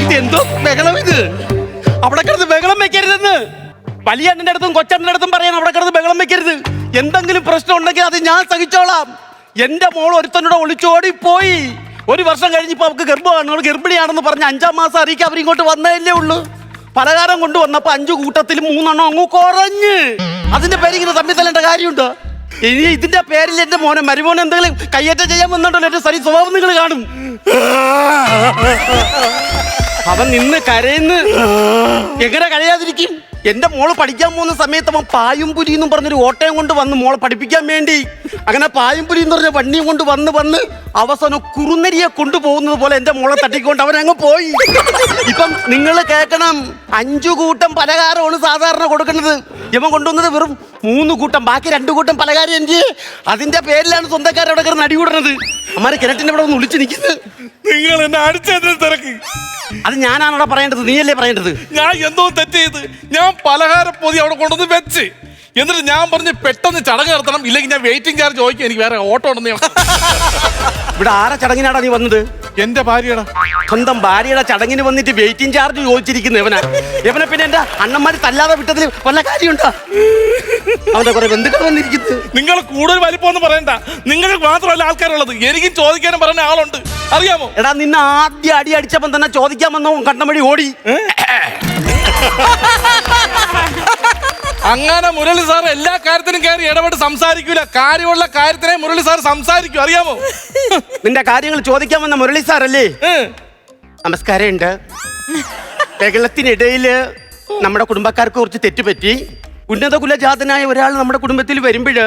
ഇതെന്തോ ബഹളം ഇത്? അവിടെ കിടന്ന് ബഹളം വെക്കരുതെന്ന് വലിയ അണ്ണന്റെ അടുത്തും കൊച്ചണ്ണന്റെ അടുത്തും പറയാൻ അവിടെ കിടന്ന് ബഹളം വെക്കരുത്. എന്തെങ്കിലും പ്രശ്നം ഉണ്ടെങ്കിൽ അത് ഞാൻ സഹിച്ചോളാം. എന്റെ മോൾ ഒരുത്തനോട് ഒളിച്ചോടി പോയി. 1 വർഷം കഴിഞ്ഞിപ്പോ അവർക്ക് ഗർഭമാണ്. അവൾ ഗർഭിണിയാണെന്ന് പറഞ്ഞ് 5-ാം മാസം അറിയിക്കാൻ അവരിങ്ങോട്ട് വന്നതല്ലേ ഉള്ളൂ. പലഹാരം കൊണ്ടുവന്നപ്പോ 5 കൂട്ടത്തിൽ 3 എണ്ണം അങ്ങ് കുറഞ്ഞ്. അതിന്റെ പേര് ഇങ്ങനെ തമ്മിൽ തല്ലേണ്ട കാര്യമുണ്ടോ? ഇനി ഇതിന്റെ പേരിൽ എന്റെ മരുമോനെ എന്തെങ്കിലും കയ്യേറ്റം ചെയ്യാൻ വന്നിട്ടുണ്ടല്ലോ, എന്റെ സരി സ്വഭാവം നിങ്ങൾ കാണും. അവൻ നിന്ന് കരയുന്നു. എങ്ങനെ കഴിയാതിരിക്കും? എന്റെ മോള് പഠിക്കാൻ പോകുന്ന സമയത്ത് അവൻ പായുംപുലി എന്നും പറഞ്ഞൊരു ഓട്ടയം കൊണ്ട് വന്ന് മോളെ പഠിപ്പിക്കാൻ വേണ്ടി. അങ്ങനെ പായുംപുലി എന്ന് പറഞ്ഞ വണ്ടിയും കൊണ്ട് വന്ന് അവസാനം കുറുനരിയെ കൊണ്ടുപോകുന്നത് പോലെ എന്റെ മോളെ തട്ടിക്കൊണ്ട് അവൻ അങ്ങ് പോയി. ഇപ്പം നിങ്ങൾ കേൾക്കണം, 5 കൂട്ടം പലഹാരമാണ് സാധാരണ കൊടുക്കുന്നത്. ഇവൻ കൊണ്ടുവന്നത് വെറും 3 കൂട്ടം, ബാക്കി 2 കൂട്ടം പലഹാരം എനിക്ക്. അതിന്റെ പേരിലാണ് സ്വന്തക്കാരവിടെ കിടന്ന് അടികൂടുന്നത്. അമ്മാരെ കിണറ്റിന്റെ ഇവിടെ ഒന്ന് ഒളിച്ചു നിൽക്കുന്നത്. നിങ്ങൾ എന്നെ അടിച്ചതിൽ തിരക്ക്. അത് ഞാനാണോടാ പറയേണ്ടത്? നീയല്ലേ പറയേണ്ടത്? ഞാൻ എന്തോ തെറ്റ് ചെയ്ത് ഞാൻ പലഹാര പൊതി അവിടെ കൊണ്ടുവന്ന് വെച്ച്, എന്നിട്ട് ഞാൻ പറഞ്ഞ് പെട്ടെന്ന് ചടങ്ങ് നടത്തണം, ഇല്ലെങ്കിൽ ഞാൻ വെയിറ്റിംഗ് ചാർജ് ചോദിക്കും, എനിക്ക് വേറെ ഓട്ടോ ഉണ്ടെന്ന്. ഇവിടെ ആരെ ചടങ്ങിനാടാ നീ വന്നത്? എന്റെ ഭാര്യയുടെ സ്വന്തം ഭാര്യയുടെ ചടങ്ങിന് വന്നിട്ട് വെയിറ്റിംഗ് ചാർജ് ചോദിച്ചിരിക്കുന്നു ഇവനെ പിന്നെ എന്റെ അണ്ണന്മാര് തല്ലാതെ വിട്ടതിൽ വല്ല കാര്യമുണ്ടോ? അവന്റെ കുറെ ബന്ധുക്കൾ വന്നിരിക്കുന്നു. നിങ്ങൾ കൂടുതൽ വലിപ്പമൊന്നും പറയണ്ട. നിങ്ങൾക്ക് മാത്രമല്ല ആൾക്കാരുള്ളത്, എനിക്കും ചോദിക്കാനും പറയുന്ന ആളുണ്ട്, അറിയാമോ? എടാ, നിന്നെ ആദ്യം അടി അടിച്ചപ്പം തന്നെ ചോദിക്കാൻ വന്നോ കണ്ടം വഴി ഓടി. അങ്ങനെ മുരളി സാർ എല്ലാ കാര്യത്തിനും കയറി ഇടപെട്ട് സംസാരിക്കൂല. കാര്യമുള്ള കാര്യത്തിനെ മുരളി സാർ സംസാരിക്കൂ, അറിയാമോ? നിന്റെ കാര്യങ്ങൾ ചോദിക്കാൻ വന്ന മുരളി സാറല്ലേ? നമസ്കാരം ഉണ്ട്. കേരളത്തിനിടയില് നമ്മുടെ കുടുംബക്കാർക്ക് കുറച്ച് തെറ്റുപറ്റി. ഉന്നത കുലജാതനായ ഒരാൾ നമ്മുടെ കുടുംബത്തിൽ വരുമ്പോഴ്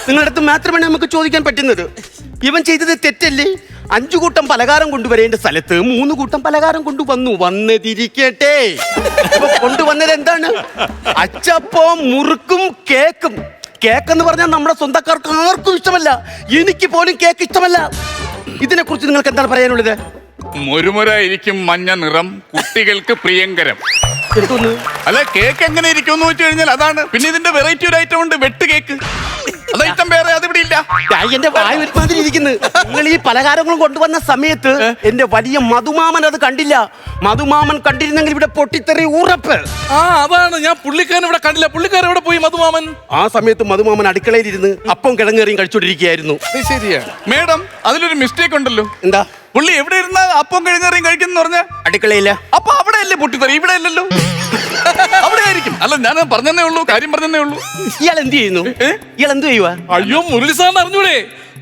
നിങ്ങളുടെ അടുത്ത് മാത്രമാണ് നമുക്ക് ചോദിക്കാൻ പറ്റുന്നത്. ഇവൻ ചെയ്തത് തെറ്റല്ലേ? 5 കൂട്ടം പലഹാരം കൊണ്ടുവരേണ്ട സ്ഥലത്ത് 3 കൂട്ടം പലഹാരം വന്നതിരിക്കട്ടെ. കൊണ്ടുവന്നത് എന്താണ്? അച്ചപ്പവും മുറുക്കും കേക്കും. കേക്കെന്ന് പറഞ്ഞാൽ നമ്മുടെ സ്വന്തക്കാർക്ക് ആർക്കും ഇഷ്ടമല്ല. എനിക്ക് പോലും കേക്ക് ഇഷ്ടമല്ല. ഇതിനെ കുറിച്ച് നിങ്ങൾക്ക് എന്താണ് പറയാനുള്ളത്? മുരുമുര ഇരിക്കും മഞ്ഞ നിറം, കുട്ടികൾക്ക് പ്രിയങ്കരം. എന്തോന്ന്? അല്ല, കേക്ക് എങ്ങനെ ഇരിക്കും എന്ന് വെച്ച് കഴിഞ്ഞാൽ അതാണ്. പിന്നെ ഇതിന്റെ വെറൈറ്റി ഒരു ഐറ്റം ഉണ്ട്, വെട്ട് കേക്ക്. അത് ഐറ്റം വേറെ, അതിവിടെ ഇല്ല. എന്റെ വായ ഒരുമാതിരി ഇരിക്കുന്നു. നിങ്ങൾ ഈ പലഹാരങ്ങളും കൊണ്ടുവന്ന സമയത്ത് എന്റെ വലിയ മധുമാമൻ അത് കണ്ടില്ല. മധുമാമൻ കണ്ടിരുന്നെങ്കിൽ ഇവിടെ പൊട്ടിത്തെറി ഉറപ്പ്. അതാണ് ഞാൻ പുള്ളിക്കാരൻ ഇവിടെ കണ്ടില്ല. പുള്ളിക്കാരൻ എവിടെ പോയി മധുമാമൻ? ആ സമയത്ത് മധുമാമൻ അടുക്കളയിലിരുന്ന് അപ്പം കിടങ്ങേറിയും കഴിച്ചോണ്ടിരിക്കുകയായിരുന്നു. ശരിയാ മേഡം, അതിലൊരു മിസ്റ്റേക്ക് ഉണ്ടല്ലോ. എന്താ? പുള്ളി എവിടെ ഇരുന്ന അപ്പം കഴിഞ്ഞറിയും കഴിക്കുന്ന പറഞ്ഞ അടുക്കളയില്ല. അപ്പൊ അവിടെ അല്ലേ പൊട്ടിത്തെറി? ഇവിടെ അല്ലല്ലോ, അവിടെ ആയിരിക്കും. അല്ല, ഞാൻ പറഞ്ഞതേ ഉള്ളൂ, കാര്യം പറഞ്ഞതേ ഉള്ളൂ. ഇയാൾ എന്ത് ചെയ്യുന്നു? ഇയാൾ എന്ത് ചെയ്യുവാ? അയ്യോ, മുരളി സാറിന് അറിഞ്ഞൂടെ?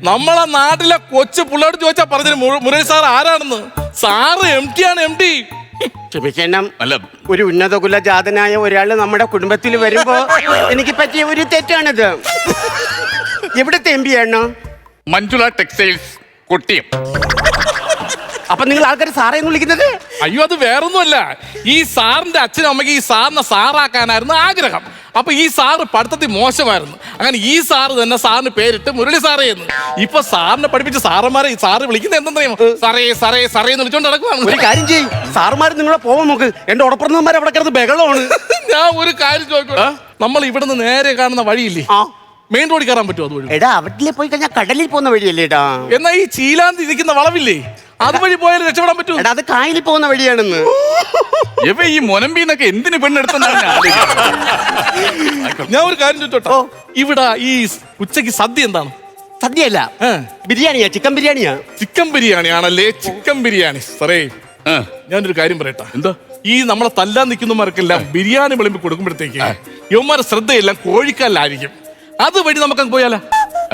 നമ്മളെ നാട്ടിലെ കൊച്ചു പിള്ളേരോട് ചോദിച്ചാ പറഞ്ഞത് മുരളി സാർ ആരാണെന്ന്. സാറ് MT ആണ്, MT. ക്ഷമിക്കണം, അല്ല, ഒരു ഉന്നത കുലജാതനായ ഒരാള് നമ്മുടെ കുടുംബത്തിൽ വരുമ്പോ എനിക്ക് പറ്റിയ ഒരു തെറ്റാണിത്. എവിടുത്തെ MT ആണോ? മഞ്ജുള ടെക്സ്റ്റൈൽസ്, കൊട്ടിയം. അപ്പൊ നിങ്ങൾ ആൾക്കാർ സാറേന്ന് വിളിക്കുന്നത്? അയ്യോ, അത് വേറൊന്നുമല്ല. ഈ സാറിന്റെ അച്ഛനും അമ്മയ്ക്ക് ഈ സാറിനെ സാറാക്കാനായിരുന്നു ആഗ്രഹം. അപ്പൊ ഈ സാറ് പഠിത്തത്തിൽ മോശമായിരുന്നു. അങ്ങനെ ഈ സാറ് തന്നെ സാറിന് പേരിട്ട് മുരളി സാറേ എന്ന്. ഇപ്പൊ സാറിനെ പഠിപ്പിച്ച സാറന്മാരെ ഈ സാറ് വിളിക്കുന്നത് എന്തെന്നറിയാമോ? സാറേ സാറേ സാറേ എന്ന് വിളിച്ചോണ്ട് നടക്കുവാണ്. ഒരു കാര്യം ചെയ്യും, സാറുമാർ നിങ്ങളെ പോവാൻ നോക്ക്. എന്റെ ഉടപ്പുറന്നമാർ അവിടെ കിടന്ന് ബഹളമാണ്. ഞാൻ ഒരു കാര്യം ചോദിക്കോ, നമ്മൾ ഇവിടുന്ന് നേരെ കാണുന്ന വഴിയില്ലേ, മെയിൻ റോഡിൽ കയറാൻ പറ്റുമോ? അതുവഴി എടാ, അവിടെ പോയി കഴിഞ്ഞാൽ കടലിൽ പോകുന്ന വഴിയല്ലേടാ. എന്നാ ഈ ചീലാന്തി ഇരിക്കുന്ന വളവില്ലേ, അതുവഴി പോയാൽ രക്ഷപ്പെടാൻ പറ്റുമോ? എടാ, അത് കായലിൽ പോകുന്ന വഴിയാണെന്ന്. ഇവ ഈ മൊനമ്പീന്നൊക്കെ എന്തിന് പെണ്ണെടുത്തെന്നാണ് ഞാൻ ഒരു കാര്യം ചോദിച്ചോട്ടോ, ഇവിടെ ഈ ഉച്ചക്ക് സദ്യ എന്താണ്? സദ്യയല്ല, ബിരിയാണിയാ, ചിക്കൻ ബിരിയാണിയാ. ചിക്കൻ ബിരിയാണി ആണല്ലേ? ചിക്കൻ ബിരിയാണി. സാറേ, ഞാനൊരു കാര്യം പറയട്ടെ. എന്താ? ഈ നമ്മളെ തല്ലാൻ നിൽക്കുന്നവർക്കെല്ലാം ബിരിയാണി വിളമ്പി കൊടുക്കുമ്പോഴത്തേക്ക് യവന്മാരുടെ ശ്രദ്ധയെല്ലാം കോഴിക്കാലായിരിക്കും. അതുവഴി നമുക്കങ്ങ് പോയാലോ?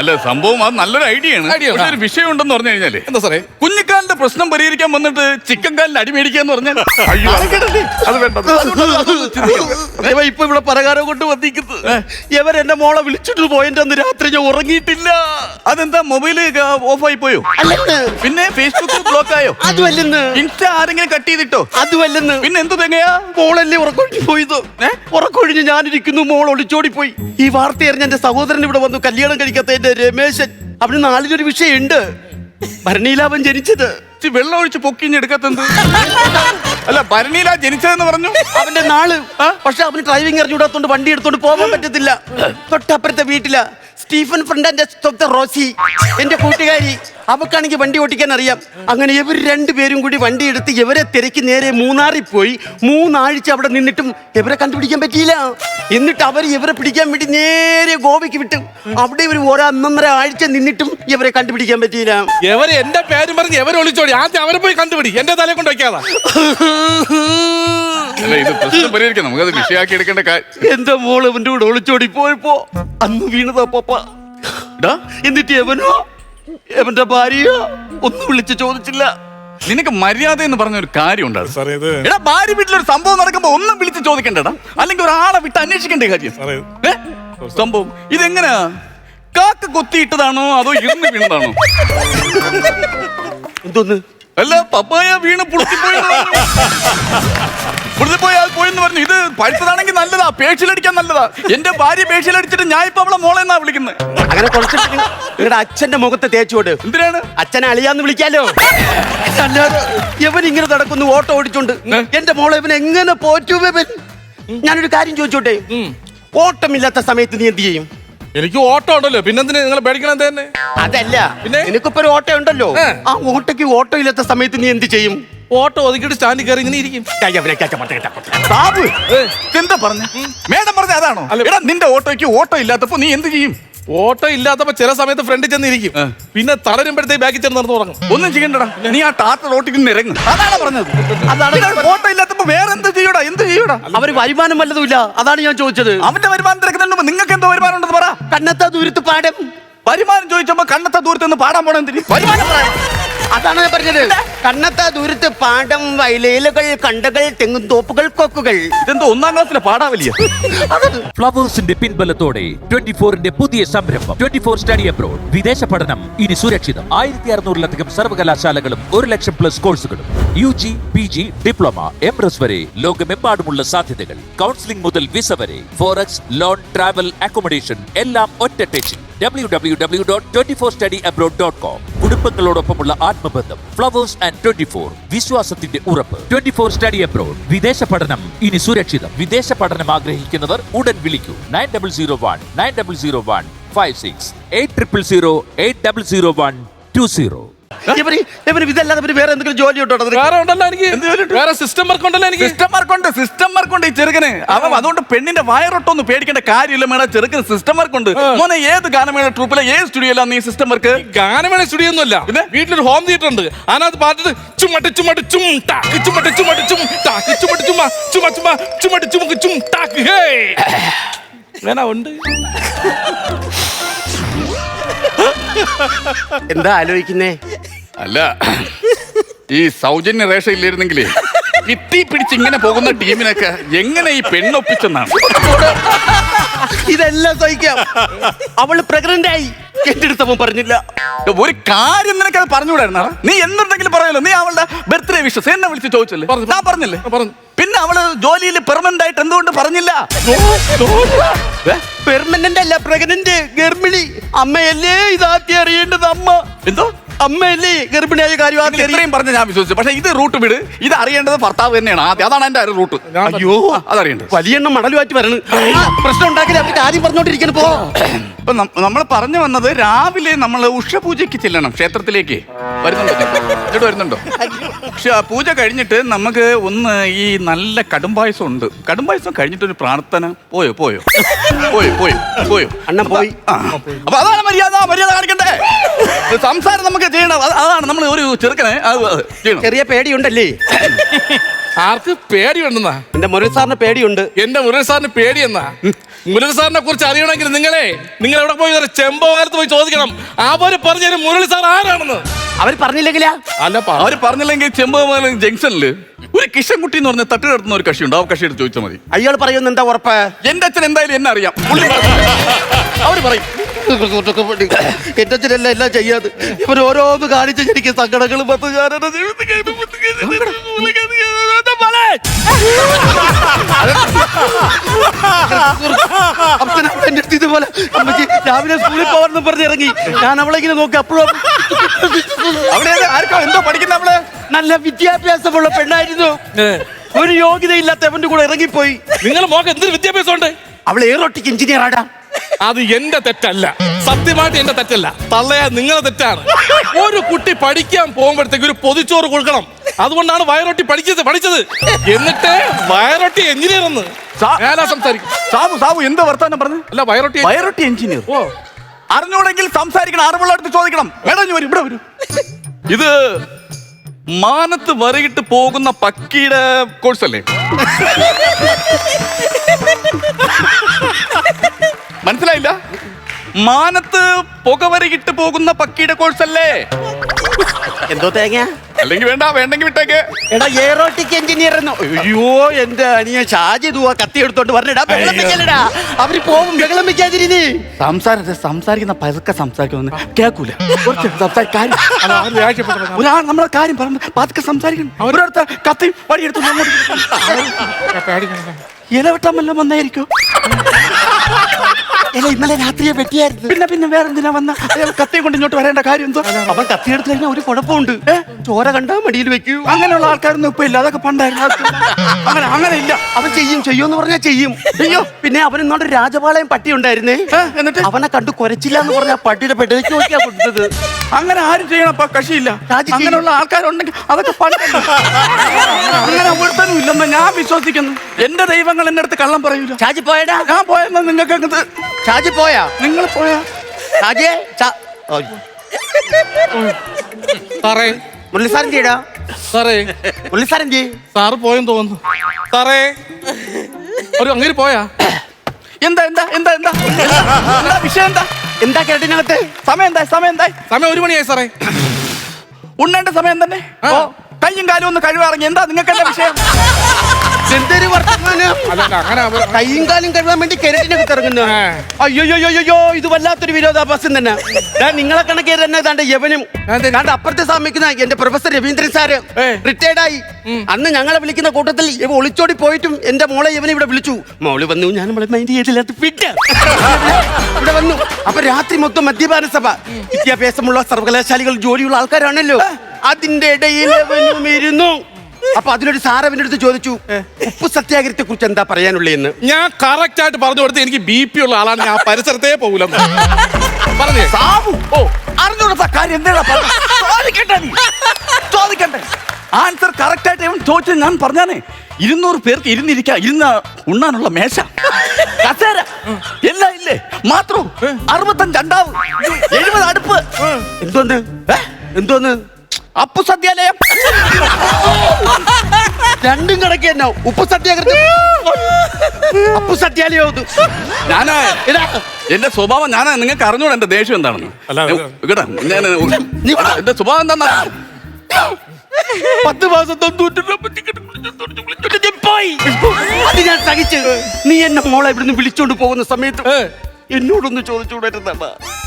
അല്ല, സംഭവം അത് നല്ലൊരു ഐഡിയ ആണ്. പക്ഷേ ഒരു വിഷയം ഉണ്ടെന്ന് പറഞ്ഞു കഴിഞ്ഞാല്, എന്താ സാറേ? കുഞ്ഞിക്കാലിന്റെ പ്രശ്നം പരിഹരിക്കാൻ വന്നിട്ട് ചിക്കൻ കാലിന് അടി മേടിക്കാന്ന് പറഞ്ഞാൽ അത് വേണ്ടത്. ഇപ്പൊ ഇവിടെ പലഹാരം കൊണ്ട് വന്നിരിക്കുന്നത്. ഇവർ എന്റെ മോളെ വിളിച്ചിട്ട് പോയെന്റെ അന്ന് രാത്രി ഞാൻ ഉറങ്ങിയിട്ടില്ല. അതെന്താ, മൊബൈല് ഓഫ് ആയി പോയോ? അല്ലെന്ന്. പിന്നെ ഫേസ്ബുക്ക് ബ്ലോക്ക് ആയോ? അതുമല്ലെന്ന്. ഇൻസ്റ്റ ആരെങ്കിലും കട്ട് ചെയ്തിട്ടോ? അതുമല്ലെന്ന്. പിന്നെ എന്ത് തെങ്ങയാ? മോളല്ലേ ഉറക്കൊഴിഞ്ഞു പോയത്. ഉറക്കൊഴിഞ്ഞ് ഞാനിരിക്കുന്നു, മോൾ ഒളിച്ചോടി പോയി. ഈ വാർത്ത അറിഞ്ഞ എന്റെ സഹോദരൻ ഇവിടെ വന്നു. കല്യാണം കഴിക്കാത്ത എന്റെ രമേശൻ, അവന് നാളിലൊരു വിഷയമുണ്ട്. ഭരണിയിലാവൻ ജനിച്ചത്. വെള്ളം ഒഴിച്ച് പൊക്കിഞ്ഞെടുക്കത്തെന്ത്? അല്ല, ഭരണിയില ജനിച്ചതെന്ന് പറഞ്ഞു. അവന്റെ നാള്. പക്ഷെ അവന് ഡ്രൈവിംഗ് അറിഞ്ഞൂടാത്തോണ്ട് വണ്ടി എടുത്തോണ്ട് പോകാൻ പറ്റത്തില്ല. തൊട്ടപ്പുറത്തെ വീട്ടില സ്റ്റീഫൻ ഫ്രണ്ട്, എന്റെ റോസി, എന്റെ കൂട്ടുകാരി. അവക്കാണെങ്കിൽ വണ്ടി ഓടിക്കാൻ അറിയാം. അങ്ങനെ ഇവർ രണ്ടുപേരും കൂടി വണ്ടി എടുത്ത് ഇവരെ തിരക്കി നേരെ മൂന്നാറിൽ പോയി. 3 ആഴ്ച അവിടെ നിന്നിട്ടും ഇവരെ കണ്ടുപിടിക്കാൻ പറ്റിയില്ല. എന്നിട്ട് അവർ ഇവരെ പിടിക്കാൻ വേണ്ടി നേരെ ഗോവയ്ക്ക് വിട്ടു. അവിടെ ഇവർ 1.5 ആഴ്ച നിന്നിട്ടും ഇവരെ കണ്ടുപിടിക്കാൻ പറ്റിയില്ല. എവര് എന്റെ പേരും പറഞ്ഞ് എവരെ ഒളിച്ചോടി. ആദ്യം അവരെ പോയി കണ്ടുപിടി, എന്റെ തലയെ കൊണ്ട് വെക്കാതാ. ഇത് പ്രശ്നം പരിഹരിക്കാം, നമുക്കത് വിഷയാക്കി എടുക്കേണ്ട കാര്യം. എന്റെ മോള് അവന്റെ കൂടെ ഒളിച്ചോടി പോയപ്പോ അന്ന് വീണതാ പപ്പ. എന്നിട്ട് എവന്റെ ഭാര്യയോ ഒന്നും വിളിച്ച് ചോദിച്ചില്ല. നിനക്ക് മര്യാദ എന്ന് പറഞ്ഞ ഒരു കാര്യം ഉണ്ടാകും. സാറേ ഇത് എടാ, ഭാര്യ വീട്ടിലൊരു സംഭവം നടക്കുമ്പോ ഒന്നും വിളിച്ച് ചോദിക്കണ്ടടാ, അല്ലെങ്കിൽ ഒരാളെ വിട്ട് അന്വേഷിക്കേണ്ട കാര്യം. സംഭവം ഇതെങ്ങനെയാ? കാക്ക കൊത്തിയിട്ടതാണോ അതോ ഇരുന്ന് വീണതാണോ? എന്തോന്ന്? അല്ല, പപ്പായ വീണ് പോയെന്ന് പറഞ്ഞു. ഇത് പഴുത്തതാണെങ്കിൽ നല്ലതാ, പേച്ചിലടിക്കാൻ നല്ലതാ. എന്റെ ഭാര്യ പേച്ചിലടിച്ചിട്ട് ഞാൻ ഇപ്പൊ അവളെ മോളെ എന്നാ വിളിക്കുന്നത്. അങ്ങനെ കുറച്ചിട്ട് നിങ്ങളുടെ അച്ഛന്റെ മുഖത്തെ തേച്ചോട്. എന്തിനാണ്? അച്ഛനെ അളിയാന്ന് വിളിക്കാലോ. അല്ലാതെ ഇവൻ ഇങ്ങനെ നടക്കുന്നു ഓട്ടോ ഓടിച്ചോണ്ട്. എന്റെ മോളെ ഇവൻ എങ്ങനെ പോറ്റുവൻ? ഞാനൊരു കാര്യം ചോദിച്ചോട്ടെ, ഓട്ടമില്ലാത്ത സമയത്ത് നീ എന്ത് ചെയ്യും? എനിക്ക് ഓട്ടം ഉണ്ടല്ലോ, പിന്നെന്തിന് നിങ്ങൾ പേടിക്കണം തന്നെ? അതല്ല, പിന്നെ നിനക്കിപ്പോ ഒരു ഓട്ടോ ഉണ്ടല്ലോ. ആ ഓട്ടോക്ക് ഓട്ടോ ഇല്ലാത്ത സമയത്ത് നീ എന്ത് ചെയ്യും? ഓട്ടോ ഒതുക്കിട്ട് സ്റ്റാൻഡിൽ കയറി ഇങ്ങനെ ഇരിക്കും. ബാബു എന്താ പറഞ്ഞു? മേഡം പറഞ്ഞ അതാണോ? എടാ, നിന്റെ ഓട്ടോയ്ക്ക് ഓട്ടോ ഇല്ലാത്തപ്പോ നീ എന്ത് ചെയ്യും? ഓട്ടോ ഇല്ലാത്തപ്പോ ചില സമയത്ത് ഫ്രണ്ടിൽ ചെന്ന് ഇരിക്കും, പിന്നെ തളരുമ്പോഴത്തേക്ക് ബാക്കിൽ ചെന്ന് നടന്നു തുടങ്ങും. ഒന്നും ചെയ്യണ്ടടാ, നീ ആ ടാറ്റ റോട്ടിൽ നിന്ന് ഇറങ്ങും. അതാണ് പറഞ്ഞത്. അതാണ് ഓട്ടോ ഇല്ലാത്തപ്പോ വേറെ എന്ത് ചെയ്യൂടാ? എന്ത് ചെയ്യൂടാ? അവര് വരുമാനം വല്ലതുമില്ല, അതാണ് ഞാൻ ചോദിച്ചത്. അവന്റെ വരുമാനം തിരക്കുന്നുണ്ടോ? നിങ്ങൾക്ക് എന്തോ വരുമാനം ഉണ്ടെന്ന് പറ. കണ്ണത്താ ദൂരത്ത് പാടം. വരുമാനം ചോദിച്ചപ്പോ കണ്ണത്താ ദൂരത്ത് നിന്ന് പാടാൻ പോണ എന്തിന്? വരുമാനം അതാണ് ഞാൻ പറഞ്ഞത്. കണ്ണത്താ ദൂരത്ത് പാടം, വയലേലകൾ, കണ്ടകൾ, തെങ്ങും തോപ്പുകൾ, കൊക്കുകൾ. ഇതെന്തോ 1ാം ക്ലാസ്സിലെ പാടാവലിയ. ഫ്ലവേഴ്സിന്റെ പിൻബലത്തോടെ 24ന്റെ പുതിയ സംരംഭം 24 സ്റ്റഡി അബ്രോഡ്. വിദേശ പഠനം ഇനി സുരക്ഷിതം. 1600-ലധികം സർവകലാശാലകളും 1,00,000+ കോഴ്സുകളും. UG, PG, ഡിപ്ലോമ, MRS വരെ ലോകമെമ്പാടുമുള്ള സാധ്യതകൾ. കൗൺസിലിംഗ് മുതൽ വിസ വരെ. ഫോറക്സ്, ലോൺ, ട്രാവൽ, അക്കോമഡേഷൻ എല്ലാം ഒറ്റ ടെച്ചിൽ. www.24studyabroad.com. കുടുംബങ്ങളോടൊപ്പമുള്ള ആത്മബന്ധം. ഫ്ലവേഴ്സ് ആൻഡ് 24 വിശ്വാസത്തിന്റെ ഉറപ്പ്. 24 സ്റ്റഡി അബ്രോഡ്. വിദേശ പഠനം ഇനി സുരക്ഷിതം. വിദേശ പഠനം ആഗ്രഹിക്കുന്നവർ ഉടൻ വിളിക്കൂ 9001-9001-56 8008000120. ഇവര് ഇതല്ലാതെ വേറെ എന്തെങ്കിലും ജോലി ഉണ്ടോ? വേറെ ഉണ്ടല്ലോ എനിക്ക്, വേറെ സിസ്റ്റം വർക്ക് ഉണ്ടല്ലോ എനിക്ക്. സിസ്റ്റം വർക്കുണ്ട് ഈ ചെറുക്കന്. അവൻ അതുകൊണ്ട് പെണ്ണിന്റെ വയറൊട്ടൊന്നും പേടിക്കേണ്ട കാര്യമില്ല മേഡം. ചെറുക്കന് സിസ്റ്റം വർക്കുണ്ട്. മോനെ, ഏത് ഗാനമേള ട്രൂപ്പിലെ ഏത് സ്റ്റുഡിയോയിലാണ് നീ സിസ്റ്റം വർക്ക്? ഗാനമേള സ്റ്റുഡിയോ ഒന്നുമല്ല, പിന്നെ വീട്ടിലൊരു ഹോം തിയേറ്റർ ഉണ്ട്. അതിനകത്ത് പാട്ടിട്ട് ചുമട്ട് ചുമട്ട് ചും ടാക്ക് ചുമട്ട് ചുമട്ട് ചും ടാക്ക് ചുമട്ട് ചുമ ചുമ ചുമ ചുമട്ട് ചുമക്ക് ചും ടാക്ക്. ഹേ അങ്ങനെ ഉണ്ട്. എന്താ ആലോചിക്കുന്നേ? അല്ല, ഈ സൗജന്യ റേഷ ഇല്ലായിരുന്നെങ്കിലേ കിട്ടി പിടിച്ച് ഇങ്ങനെ പോകുന്ന ടീമിനൊക്കെ എങ്ങനെ ഈ പെണ്ണൊപ്പിച്ചെന്നാണ്. ഇതെല്ലാം സഹിക്കാം. അവള് പ്രഗ്നന്റ് ആയി, എന്റെ അടുത്തവൻ പറഞ്ഞില്ല. ഒരു കാര്യം നിനക്കത് പറഞ്ഞുകൂടായിരുന്നാ? നീ എന്തുണ്ടെങ്കിലും പറയല്ലോ. നീ അവളുടെ ബർത്ത്ഡേ വിഷസ് എന്നെ വിളിച്ച് ചോദിച്ചല്ലേ? ഞാൻ പറഞ്ഞില്ലേ? പറഞ്ഞു. പിന്നെ അവള് ജോലിയിൽ പെർമനന്റ് ആയിട്ട് എന്തുകൊണ്ട് പറഞ്ഞില്ല? പെർമനന്റ് അല്ല, പ്രഗ്നന്റ്, ഗർഭിണി. അമ്മയല്ലേ ഇതാദ്യം അറിയേണ്ടത്. എന്തോ അമ്മയല്ലേ ഗർഭിണിയായ കാര്യം ആദ്യം ഇത്രയും പറഞ്ഞ ഞാൻ വിശ്വസിച്ചു. പക്ഷെ ഇത് റൂട്ട് വിട്. ഇത് അറിയേണ്ടത് ഭർത്താവ് തന്നെയാണ് ആദ്യം. അതാണ് എന്റെ റൂട്ട്. അയ്യോ, അതറിയണ്ടത്. വലിയ എണ്ണം മടലുമാറ്റി വരണം. പ്രശ്നം ഉണ്ടാക്കില്ല, അവർക്ക് ആദ്യം പറഞ്ഞോണ്ടിരിക്കണം. പോ. ഇപ്പൊ നമ്മൾ പറഞ്ഞു വന്നത്, രാവിലെ നമ്മൾ ഉഷപൂജയ്ക്ക് ചെല്ലണം ക്ഷേത്രത്തിലേക്ക്. വരുന്നുണ്ടോ? പക്ഷെ ആ പൂജ കഴിഞ്ഞിട്ട് നമുക്ക് ഒന്ന് ഈ നല്ല കടുംപായസം ഉണ്ട്. കടുംപായസം കഴിഞ്ഞിട്ടൊരു പ്രാർത്ഥന. പോയോ അണ്ണൻ പോയി. അപ്പൊ അതാണ് മര്യാദ കാണിക്കണ്ടേ. സംസാരം നമുക്ക് ചെയ്യണം. അതാണ് നമ്മൾ ഒരു ചെറുക്കനെ ചെയ്യണം. ചെറിയ പേടിയുണ്ടല്ലേ? ആർക്ക് പേടിയുണ്ടെന്നാ? എന്റെ മുരളി സാറിന് പേടിയുണ്ട്. എന്റെ മുരളി സാറിന് പേടിയെന്നാ? മുരളി സാറിനെ കുറിച്ച് അറിയണമെങ്കിൽ നിങ്ങൾ എവിടെ പോയി ചെമ്പോകാലത്ത് പോയി ചോദിക്കണം. അവര് പറഞ്ഞു മുരളി സാർ ആരാണെന്ന്. അവർ പറഞ്ഞില്ലെങ്കിലാ? അല്ല, അവര് പറഞ്ഞില്ലെങ്കിൽ ചെമ്പോകാല ജംഗ്ഷനില് ഒരു കിഷൻകുട്ടി എന്ന് പറഞ്ഞ തട്ട് കിടത്തുന്ന ഒരു കക്ഷിയുണ്ട്. ആ കക്ഷിയോട് ചോദിച്ചാൽ മതി. അയാൾ പറയുന്ന എന്താ ഉറപ്പ്? എന്റെ അച്ഛൻ എന്തായാലും എന്നെ അറിയാം. അവര് പറയും. എന്റെ അച്ഛനല്ല എല്ലാം ചെയ്യാതെ ഇവർ ഓരോന്ന് കാണിച്ച് എനിക്ക് സങ്കടങ്ങളും ഇതുപോലെ അമ്മച്ചി രാവിലെ സ്കൂളിൽ പോവാന്ന് പറഞ്ഞിറങ്ങി. ഞാൻ അവളെ ഇങ്ങനെ നോക്കി. അപ്പോഴും ആർക്കോ എന്തോ പഠിക്കുന്ന അവള് നല്ല വിദ്യാഭ്യാസമുള്ള പെണ്ണായിരുന്നു. ഒരു യോഗ്യതയില്ലാത്ത അവന്റെ കൂടെ ഇറങ്ങിപ്പോയി. നിങ്ങൾ മോക്ക് എന്തൊരു വിദ്യാഭ്യാസം ഉണ്ട്? അവൾ എയറോട്ടിക് എഞ്ചിനീയർ ആടാ. അത് എന്റെ തെറ്റല്ല, സത്യമായിട്ട് എന്റെ തെറ്റല്ല, തള്ളയാ നിങ്ങളെ തെറ്റാണ്. ഒരു കുട്ടി പഠിക്കാൻ പോകുമ്പോഴത്തേക്ക് ഒരു പൊതിച്ചോറ് കൊടുക്കണം. അതുകൊണ്ടാണ് വയറൊട്ടി പഠിച്ചത്. എന്നിട്ട് വയറൊട്ടി എഞ്ചിനീയർ എന്ന് ഞാനാ സംസാരിക്കും. സാബു എന്താ വർത്താനം പറഞ്ഞു? അല്ല വയറൊട്ടി എഞ്ചിനീയർ. ഓ, അറിഞ്ഞൂടെങ്കിൽ സംസാരിക്കണം, അറിവുള്ള അടുത്ത് ചോദിക്കണം. മേഡം വരും, ഇവിടെ വരും. ഇത് മാനത്ത് വരയിട്ട് പോകുന്ന പക്കിയുടെ കോഴ്സ് അല്ലേ? മനസ്സിലായില്ല? മാനത്ത് പുകവരയിട്ട് പോകുന്ന പക്കിയുടെ കോഴ്സ് അല്ലേ? എന്തോ തേങ്ങ? അല്ലെങ്കിൽ വേണ്ടെങ്കിൽ വിട്ടേക്ക്. എടാ എയറോട്ടിക് എഞ്ചിനീയർ എന്നോ? അയ്യോ എന്റെ അനിയ ഷാജി ദുവാ കത്തി എടുത്തോണ്ട് പറഞ്ഞടാ, ബഹളം വെക്കല്ലടാ. അവര് പോകും, ബഹളം വെക്കാതിരി നീ. സംസാരിക്കുന്ന പതുക്കെ സംസാരിക്കുന്നു, കേൾക്കൂല. നമ്മളെ കാര്യം പറഞ്ഞു പതുക്കെ സംസാരിക്കണം. അവരടുത്ത് കത്തി പടിയെടുത്തു ഇലവെട്ടാമല്ലോ വന്നായിരിക്കും. ഇന്നലെ രാത്രിയെ വെട്ടിയായിരുന്നു. പിന്നെ വേറെ എന്തിനാ വന്ന? കത്തിയും കൊണ്ട് ഇങ്ങോട്ട് വരേണ്ട കാര്യം എന്തോ? അവൻ കത്തിയെടുത്ത് കഴിഞ്ഞാൽ ഒരു കുഴപ്പമുണ്ട്. ചോര കണ്ടാ മടിയിൽ വെക്കൂ. അങ്ങനെയുള്ള ആൾക്കാരൊന്നും ഇപ്പൊ ഇല്ല, അതൊക്കെ പണ്ടായിരുന്നു. അങ്ങനെ ഇല്ല. അവൻ ചെയ്യുമെന്ന് പറഞ്ഞാൽ ചെയ്യും. അയ്യോ പിന്നെ അവൻ ഇന്നോട് രാജപാളയം പട്ടി ഉണ്ടായിരുന്നേ. എന്നിട്ട് അവനെ കണ്ടു കുരച്ചില്ല എന്ന് പറഞ്ഞ പട്ടിയുടെ പെടലേക്ക് നോക്കിയാ കൊടുത്തത്. അങ്ങനെ ആരും ചെയ്യണപ്പ കഷിയില്ല. അങ്ങനെയുള്ള ആൾക്കാരുണ്ടെങ്കിൽ അതൊക്കെ പണ്ടല്ല. അങ്ങനെ ഒരുത്തനും ഇല്ലെന്ന് ഞാൻ വിശ്വസിക്കുന്നു. എന്റെ ദൈവങ്ങൾ എന്റെ അടുത്ത് കള്ളം പറയൂല. ഷാജി പോയടാ. ഞാൻ പോയെന്ന് നിങ്ങൾക്ക് അങ്ങ് ഷാജി പോയാ? നിങ്ങൾ പോയാ? ഷാജിയെ സാറേ, മുരളിസാരൻ ചെയ്യടാ. സാറേ, മുരളിസാരൻ ചെയ്യ്. സാറ് പോയെന്ന് തോന്നുന്നു. സാറേ, ഒരു അങ്ങനെ പോയാ? എന്താ വിഷയം? എന്താ കേട്ടിനകത്ത്? സമയം എന്തായി? സമയം 1 മണിയായി സാറേ. ഉണ്ണേണ്ട സമയം തന്നെ. കയ്യും കാലും ഒന്ന് കഴിവാറങ്ങി. എന്താ നിങ്ങൾക്ക് എന്താ വിഷയം? എന്തൊരു വർത്തമാനം! അങ്ങനെ കയ്യും കാലും കഴുകാൻ വേണ്ടി കിരട്ടിനകത്ത് ഇറങ്ങുന്നു. അയ്യോ ഇത് വല്ലാത്തൊരു വിരോധാഭാസം തന്നെ. നിങ്ങളെ കണക്കേ തന്നെ താണ്ട് യവനും അപ്പുറത്തെ സാമിക്കുന്ന എന്റെ പ്രൊഫസർ രവീന്ദ്രൻ സാറ് റിട്ടയർഡായി. അന്ന് ഞങ്ങളെ വിളിക്കുന്ന കൂട്ടത്തിൽ ഇവ ഒളിച്ചോടി പോയിട്ടും എന്റെ മോളെ ഇവനെ ഇവിടെ വിളിച്ചു. മോള് വന്നു, ഞാൻ നമ്മളെ മൈൻഡ് ചെയ്തില്ല. ഇവിടെ വന്നു. അപ്പൊ രാത്രി മൊത്തം മദ്യപാന സഭ. വിദ്യാഭ്യാസമുള്ള സർവകലാശാലകൾ ജോലിയുള്ള ആൾക്കാരാണല്ലോ. അതിന്റെ ഇടയിൽ ഇരുന്നു. അപ്പൊ അതിലൊരു സാർ അവന്റെ അടുത്ത് ചോദിച്ചു, ഉപ്പ് സത്യാഗ്രഹത്തെ കുറിച്ച് എന്താ പറയാനുള്ളതെന്ന്. ഞാൻ കറക്റ്റ് ആയിട്ട് പറഞ്ഞു കൊടുത്ത് എനിക്ക് BP ഉള്ള ആളാണ്, ഞാൻ പരിസരത്തേ പോകൂലെന്ന് പറഞ്ഞേ. അറിഞ്ഞൂടാ കാര്യം എന്താ ചോദിക്കണ്ടേ? ആൻസർ കറക്റ്റ് ആയിട്ട് ചോദിച്ചത് ഞാൻ പറഞ്ഞാനേ. 200 പേർക്ക് ഇരുന്ന ഉണ്ണാനുള്ള മേശ, കസേര എല്ലാം ഇല്ലേ? മാത്രം 65 അണ്ടാവ്, 70 അടുപ്പ്. എന്തോന്ന് അപ്പു സദ്യാലയം. രണ്ടും കിടക്കി തന്നെ. ഉപ്പ് സത്യാഗ്രഹം, അപ്പു സത്യാലയം. ഞാനാ എന്റെ സ്വഭാവം നിങ്ങൾക്ക് അറിഞ്ഞൂടാ എന്റെ ദേഷ്യം എന്താണെന്ന്. എന്റെ സ്വഭാവം എന്താ? 10 മാസം പോയി. അത് ഞാൻ സഹിച്ച്. നീ എന്നെ മോളെ ഇവിടുന്ന് വിളിച്ചോണ്ട് പോകുന്ന സമയത്ത് എന്നോടൊന്ന് ചോദിച്ചുകൂടാ?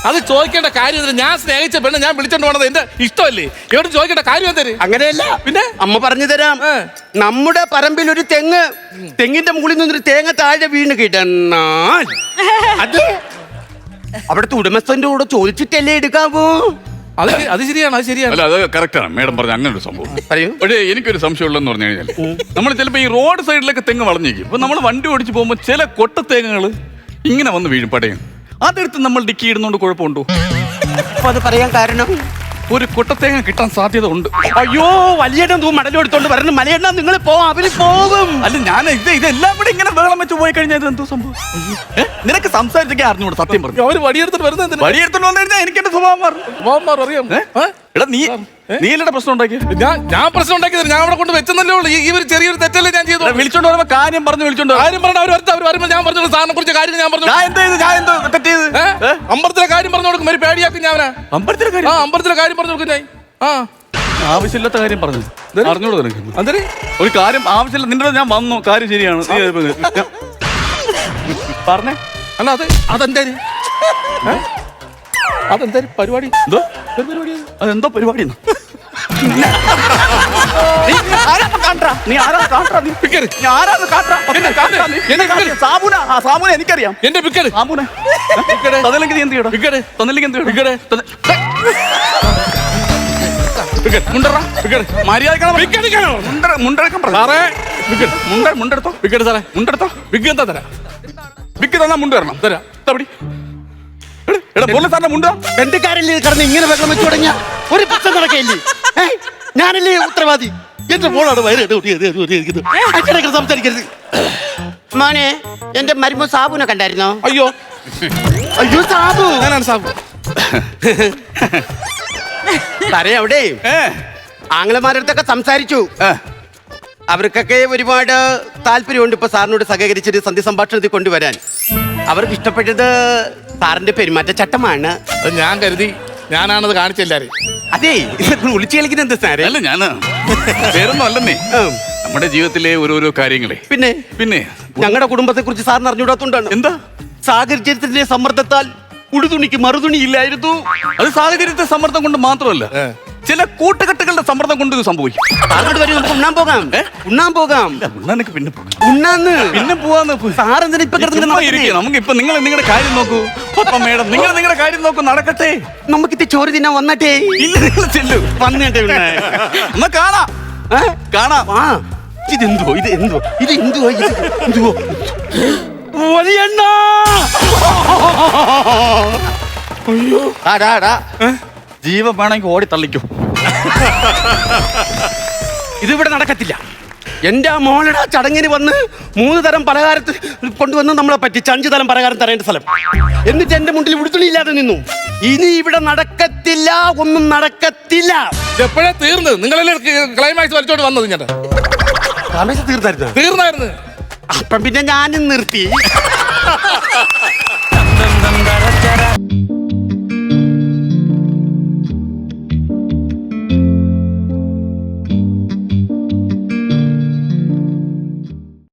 അത് ചോദിക്കേണ്ട കാര്യം എന്തിനാ? ഞാൻ സ്നേഹിച്ച പെണ്ണ് ഞാൻ വിളിച്ചോണ്ട് പോണത് എന്റെ ഇഷ്ടമല്ലേ? ഇവിടെ ചോദിക്കേണ്ട കാര്യം എന്തേ? അങ്ങനെയല്ല, പിന്നെ അമ്മ പറഞ്ഞു തരാം. നമ്മുടെ പറമ്പിൽ ഒരു തെങ്ങിന്റെ മുകളിൽ നിന്നൊരു തേങ്ങ താഴെ വീണ് കിടന്നാൽ അത് അവിടുത്തെ ഉടമസ്ഥന്റെ കൂടെ ചോദിച്ചിട്ടല്ലേ എടുക്കാവൂ? അത് ശരിയാണ്. അല്ല, അത് കറക്റ്റാണ് മേഡം പറഞ്ഞ അങ്ങനെ ഒരു സംഭവം. പറയൂ. പക്ഷേ എനിക്കൊരു സംശയം ഉള്ളതെന്ന് പറഞ്ഞു കഴിഞ്ഞാൽ, നമ്മൾ ചിലപ്പോൾ ഈ റോഡ് സൈഡിലൊക്കെ തെങ്ങ് വളഞ്ഞേക്കും. ഇപ്പൊ നമ്മൾ വണ്ടി ഓടിച്ച് പോകുമ്പോൾ ചില കൊട്ട തേങ്ങകൾ ഇങ്ങനെ വന്ന് വീഴും പടയും. അതെടുത്ത് നമ്മൾ ഡിക്കി ഇടുന്നോണ്ട് കുഴപ്പമുണ്ടോ? അപ്പൊ അത് പറയാൻ കാരണം ഒരു കൊട്ടത്തേങ്ങ കിട്ടാൻ സാധ്യത ഉണ്ട്. അയ്യോ വലിയേട്ടൻ മടലും എടുത്തോണ്ട് വരണം. മലയേട്ട നിങ്ങൾ അവര് പോകും. അല്ല ഞാൻ ഇതെല്ലാം കൂടെ ഇങ്ങനെ ബഹളം വെച്ച് പോയി കഴിഞ്ഞാൽ എന്തോ സംഭവം? നിനക്ക് സംസാരിച്ചൊക്കെ അറിഞ്ഞൂടെ? സത്യം പറഞ്ഞു. അവര് വടിയെടുത്തിട്ട് വരുന്നത് വടിയെടുത്തോണ്ട് വന്നു കഴിഞ്ഞാൽ എനിക്ക് എന്റെ സ്വഭാവം മാറും. അറിയാം. എടാ നീലയുടെ പ്രശ്നം ഉണ്ടാക്കി. ഞാൻ പ്രശ്നം ഉണ്ടാക്കിയത് ഞാൻ അവിടെ കൊണ്ട് വെച്ചെന്നല്ലേ ഉള്ളൂ. ഈ ഒരു ചെറിയൊരു തെറ്റല്ലേ ഞാൻ ചെയ്തു. വിളിച്ചോണ്ട് വരുമ്പോ കാര്യം പറഞ്ഞു വിളിച്ചോണ്ട് കാര്യം പറഞ്ഞ അവർ വരുമ്പോൾ ഞാൻ പറഞ്ഞു സാറിനെ കുറിച്ച് കാര്യം ഞാൻ പറഞ്ഞു. ഞാൻ എന്തോ തെറ്റേത്? അമ്പലത്തിലെ കാര്യം പറഞ്ഞു കൊടുക്കും. ഒരു പേടിയാക്കും ഞാൻ. അമ്പലത്തിലെ കാര്യം പറഞ്ഞു കൊടുക്കും ഞാൻ. ആവശ്യമില്ലാത്ത കാര്യം പറഞ്ഞു അറിഞ്ഞോളൂ നിനക്ക്. അതെ, ഒരു കാര്യം ആവശ്യമില്ല. നിന്റെ ഞാൻ വന്നു, കാര്യം ശരിയാണ് പറഞ്ഞേ. അല്ല അതെന്താ പരിപാടി? അതെന്തോ പരിപാടി? സാബുന എനിക്കറിയാം. എന്റെ പിക്കട് തന്നില്ലെങ്കിൽ എന്ത് ചെയ്യണം? തന്നില്ലെങ്കിൽ എന്ത് ചെയ്യണം? മുണ്ടെടുത്തോ. വിക്ക് തരാം. വിക്ക് തന്നാ മുണ്ട് തരണം. തരാം. എടാ മുരളി സാറിന്റെ മുണ്ടോ ബന്ധുക്കാരല്ലേ കിടന്ന് ഇങ്ങനെ വെള്ളം വെച്ചു തുടങ്ങിയ ഒരു പ്രശ്നം നടക്കയില്ലേ? ഞാനല്ലേ ഉത്തരവാദി? എന്റെ മോളാണ് വയറ് സംസാരിക്കരുത്. മോനെ, എന്റെ മരുമോ സാബുനെ കണ്ടായിരുന്നോ? അയ്യോ അയ്യോ സാബു, ഞാനാണ് സാബു. സാറേ അവിടെ ആംഗ്ലമാരടുത്തൊക്കെ സംസാരിച്ചു. അവർക്കൊക്കെ ഒരുപാട് താല്പര്യമുണ്ട് ഇപ്പൊ സാറിനോട് സഹകരിച്ചൊരു സന്ധി സംഭാഷണത്തിൽ കൊണ്ടുവരാൻ. അവർക്ക് ഇഷ്ടപ്പെട്ടത് സാറിന്റെ പെരുമാറ്റച്ചട്ടമാണ്. അത് ഞാൻ കരുതി ഞാനാണത് കാണിച്ചെല്ലാരും. അതെ, വിളിച്ചു കളിക്കുന്ന എന്താ സാറേ? അല്ല ഞാന് വേറൊന്നും അല്ലെന്നേ, നമ്മുടെ ജീവിതത്തിലെ ഓരോരോ കാര്യങ്ങളെ. പിന്നെ പിന്നെ ഞങ്ങളുടെ കുടുംബത്തെ കുറിച്ച് സാറിന് അറിഞ്ഞൂടാത്തോണ്ടാണ്. എന്താ? സാഹചര്യത്തിന്റെ സമ്മർദ്ദത്താൽ ഉടുതുണിക്ക് മറുതുണി ഇല്ലായിരുന്നു. അത് സാഹചര്യത്തെ സമ്മർദ്ദം കൊണ്ട് മാത്രമല്ല, ചില കൂട്ടുകെട്ടുകളുടെ സമ്മർദ്ദം കൊണ്ട് ഇത് സംഭവിക്കും. സാറിനോട് വരും, നമുക്ക് ഉണ്ണാൻ പോകാം. ഉണ്ണാൻ പോകാം. ഉണ്ണാനൊക്കെ പിന്നെ പോകാം. ഉണ്ണാന്ന് പിന്നെ പോവാന്ന്. സാറെന്തിനാ ഇപ്പൊ കിടന്നിട്ട്? നമുക്ക് ഇപ്പൊ നിങ്ങൾ നിങ്ങളുടെ കാര്യം നോക്കൂ. അപ്പൊ മേഡം നിങ്ങൾ നിങ്ങളുടെ കാര്യം നോക്കൂ, നടക്കട്ടെ. നമുക്കിത് ചോറ് തിന്നാൻ വന്നട്ടെ. ഇല്ല, നിങ്ങൾ ചെല്ലു വന്നിട്ട് എന്നാ കാണാം. കാണാം. ആ, ഇതെന്തുവോ ഇത് എന്തുവോ ഇത് എന്തുവോ ഇത് എന്തുവോ വലിയണ്ണ. അയ്യോ, ജീവൻ വേണമെങ്കിൽ ഓടി തള്ളിക്കോ. ഇതിവിടെ നടക്കത്തില്ല. എന്റെ ആ മോളുടെ ആ ചടങ്ങിന് വന്ന് 3 തരം പലഹാരത്ത് കൊണ്ടുവന്ന് നമ്മളെ പറ്റിച്ച് 5 തരം പലഹാരം തരേണ്ട സ്ഥലം. എന്നിട്ട് എന്റെ മുണ്ടിൽ ഉടുത്തുണിയില്ലാതെ നിന്നു. ഇനി ഇവിടെ നടക്കത്തില്ല, ഒന്നും നടക്കത്തില്ല. എപ്പോഴാ തീർന്നത്? നിങ്ങളല്ലേ ക്ലൈമാക്സ് വലിച്ചോണ്ട് വന്നത്? ഞാൻ തീർന്നായിരുന്നു. തീർന്നായിരുന്നു. അപ്പം പിന്നെ ഞാനും നിർത്തി.